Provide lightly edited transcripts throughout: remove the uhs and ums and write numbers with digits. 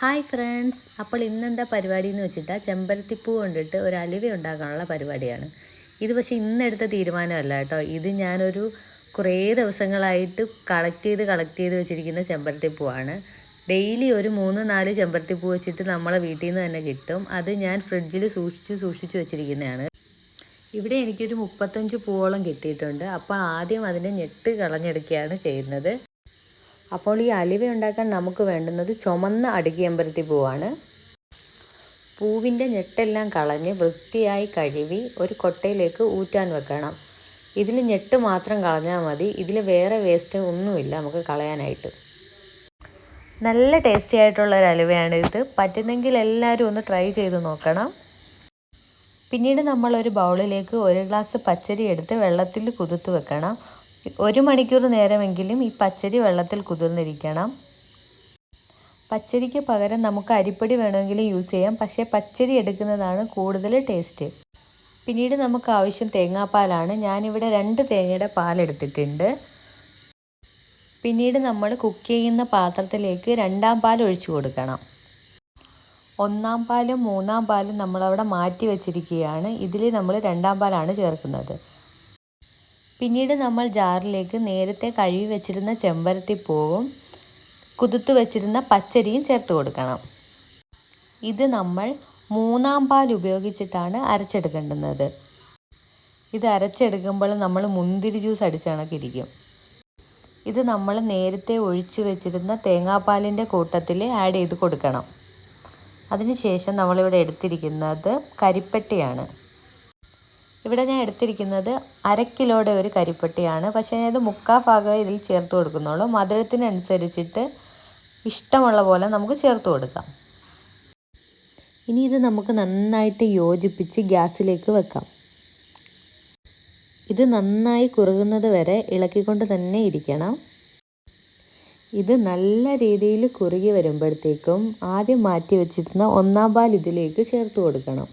Hi friends, അപ്പോൾ ഇന്നെന്താ പരിപാടി എന്ന് വെച്ചിട്ടാൽ ചെമ്പരത്തിപ്പൂ കൊണ്ടിട്ട് ഒരു അലുവ ഉണ്ടാക്കാനുള്ള പരിപാടിയാണ്. ഇത് പക്ഷേ ഇന്നെടുത്ത തീരുമാനമല്ല കേട്ടോ. ഇത് ഞാനൊരു കുറേ ദിവസങ്ങളായിട്ട് കളക്ട് ചെയ്ത് വെച്ചിരിക്കുന്ന ചെമ്പരത്തിപ്പൂവാണ്. ഡെയിലി ഒരു 3-4 ചെമ്പരത്തിപ്പൂ വെച്ചിട്ട് നമ്മളെ വീട്ടിൽ നിന്ന് തന്നെ കിട്ടും. അത് ഞാൻ ഫ്രിഡ്ജിൽ സൂക്ഷിച്ച് വെച്ചിരിക്കുന്നതാണ്. ഇവിടെ എനിക്കൊരു 35 പൂവോളം കിട്ടിയിട്ടുണ്ട്. അപ്പോൾ ആദ്യം അതിൻ്റെ ഞെട്ട് കളഞ്ഞെടുക്കുകയാണ് ചെയ്യുന്നത്. അപ്പോൾ ഈ അലുവ ഉണ്ടാക്കാൻ നമുക്ക് വേണ്ടുന്നത് ചുമന്ന അടുക്കിയമ്പരത്തി പൂവാണ്. പൂവിൻ്റെ ഞെട്ടെല്ലാം കളഞ്ഞ് വൃത്തിയായി കഴുകി ഒരു കൊട്ടയിലേക്ക് ഊറ്റാൻ വെക്കണം. ഇതിൽ ഞെട്ട് മാത്രം കളഞ്ഞാൽ മതി. ഇതിൽ വേറെ വേസ്റ്റ് ഒന്നുമില്ല നമുക്ക് കളയാനായിട്ട്. നല്ല ടേസ്റ്റി ആയിട്ടുള്ള ഒരു അലുവയാണ് ഇത്. പറ്റുന്നെങ്കിൽ എല്ലാവരും ഒന്ന് ട്രൈ ചെയ്ത് നോക്കണം. പിന്നീട് നമ്മളൊരു ബൗളിലേക്ക് 1 ഗ്ലാസ് പച്ചരി എടുത്ത് വെള്ളത്തിൽ കുതിർത്ത് വെക്കണം. 1 മണിക്കൂർ നേരമെങ്കിലും ഈ പച്ചരി വെള്ളത്തിൽ കുതിർന്നിരിക്കണം. പച്ചരിക്ക് പകരം നമുക്ക് അരിപ്പൊടി വേണമെങ്കിലും യൂസ് ചെയ്യാം. പക്ഷേ പച്ചരി എടുക്കുന്നതാണ് കൂടുതൽ ടേസ്റ്റ്. പിന്നീട് നമുക്ക് ആവശ്യം തേങ്ങാപ്പാലാണ്. ഞാനിവിടെ 2 തേങ്ങയുടെ പാലെടുത്തിട്ടുണ്ട്. പിന്നീട് നമ്മൾ കുക്ക് ചെയ്യുന്ന പാത്രത്തിലേക്ക് 2ാം പാൽ ഒഴിച്ചു കൊടുക്കണം. 1ാം പാലും 3ാം പാലും നമ്മളവിടെ മാറ്റി വെച്ചിരിക്കുകയാണ്. ഇതിൽ നമ്മൾ 2ാം പാലാണ് ചേർക്കുന്നത്. പിന്നീട് നമ്മൾ ജാറിലേക്ക് നേരത്തെ കഴുകി വെച്ചിരുന്ന ചെമ്പരത്തിപ്പൂവും കുതിർത്ത് വെച്ചിരുന്ന പച്ചരിയും ചേർത്ത് കൊടുക്കണം. ഇത് നമ്മൾ 3ാം പാൽ ഉപയോഗിച്ചിട്ടാണ് അരച്ചെടുക്കേണ്ടുന്നത്. ഇത് അരച്ചെടുക്കുമ്പോൾ നമ്മൾ മുന്തിരി ജ്യൂസ് അടിച്ച കണക്കിരിക്കും. ഇത് നമ്മൾ നേരത്തെ ഒഴിച്ചു വെച്ചിരുന്ന തേങ്ങാപ്പാലിൻ്റെ കൂട്ടത്തിൽ ആഡ് ചെയ്ത് കൊടുക്കണം. അതിനുശേഷം നമ്മളിവിടെ എടുത്തിരിക്കുന്നത് കരിപ്പട്ടിയാണ്. ഇവിടെ ഞാൻ എടുത്തിരിക്കുന്നത് 1/2 കിലോയുടെ ഒരു കരിപ്പട്ടിയാണ്. പക്ഷേ ഇത് 3/4 ഭാഗമേ ഇതിൽ ചേർത്ത് കൊടുക്കുന്നുള്ളൂ. മധുരത്തിനനുസരിച്ചിട്ട് ഇഷ്ടമുള്ള പോലെ നമുക്ക് ചേർത്ത് കൊടുക്കാം. ഇനി ഇത് നമുക്ക് നന്നായിട്ട് യോജിപ്പിച്ച് ഗ്യാസിലേക്ക് വെക്കാം. ഇത് നന്നായി കുറുകുന്നത് വരെ ഇളക്കിക്കൊണ്ട് തന്നെ ഇരിക്കണം. ഇത് നല്ല രീതിയിൽ കുറുകി വരുമ്പോഴത്തേക്കും ആദ്യം മാറ്റി വെച്ചിരുന്ന 1ാം പാൽ ഇതിലേക്ക് ചേർത്ത് കൊടുക്കണം.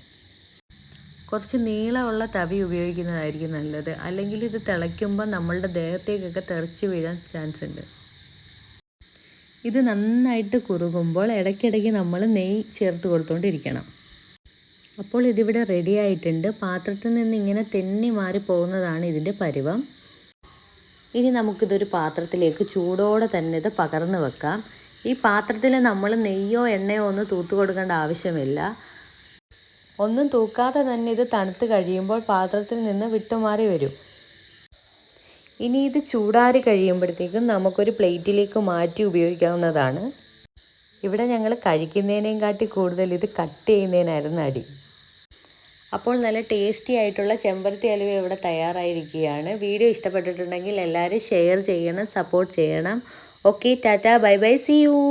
കുറച്ച് നീളമുള്ള തവി ഉപയോഗിക്കുന്നതായിരിക്കും നല്ലത്. അല്ലെങ്കിൽ ഇത് തിളയ്ക്കുമ്പോൾ നമ്മളുടെ ദേഹത്തേക്കൊക്കെ തെറിച്ച് വീഴാൻ ചാൻസ് ഉണ്ട്. ഇത് നന്നായിട്ട് കുറുകുമ്പോൾ ഇടയ്ക്കിടയ്ക്ക് നമ്മൾ നെയ്യ് ചേർത്ത് കൊടുത്തുകൊണ്ടിരിക്കണം. അപ്പോൾ ഇതിവിടെ റെഡി ആയിട്ടുണ്ട്. പാത്രത്തിൽ നിന്ന് ഇങ്ങനെ തെന്നി മാറി പോകുന്നതാണ് ഇതിൻ്റെ പരുവം. ഇനി നമുക്കിതൊരു പാത്രത്തിലേക്ക് ചൂടോടെ തന്നെ ഇത് പകർന്ന് വെക്കാം. ഈ പാത്രത്തിൽ നമ്മൾ നെയ്യോ എണ്ണയോ ഒന്നും തൂത്ത് കൊടുക്കേണ്ട ആവശ്യമില്ല. ഒന്നും തൂക്കാതെ തന്നെ ഇത് തണുത്ത് കഴിയുമ്പോൾ പാത്രത്തിൽ നിന്ന് വിട്ടുമാറി വരും. ഇനി ഇത് ചൂടാറി കഴിയുമ്പോഴത്തേക്കും നമുക്കൊരു പ്ലേറ്റിലേക്ക് മാറ്റി ഉപയോഗിക്കാവുന്നതാണ്. ഇവിടെ ഞങ്ങൾ കഴിക്കുന്നതിനേയും കാട്ടി കൂടുതൽ ഇത് കട്ട് ചെയ്യുന്നതിനായിരുന്നു അടി. അപ്പോൾ നല്ല ടേസ്റ്റി ആയിട്ടുള്ള ചെമ്പരത്തി അലുവ ഇവിടെ തയ്യാറായിരിക്കുകയാണ്. വീഡിയോ ഇഷ്ടപ്പെട്ടിട്ടുണ്ടെങ്കിൽ എല്ലാവരും ഷെയർ ചെയ്യണം, സപ്പോർട്ട് ചെയ്യണം. Okay, tata, bye bye, see U.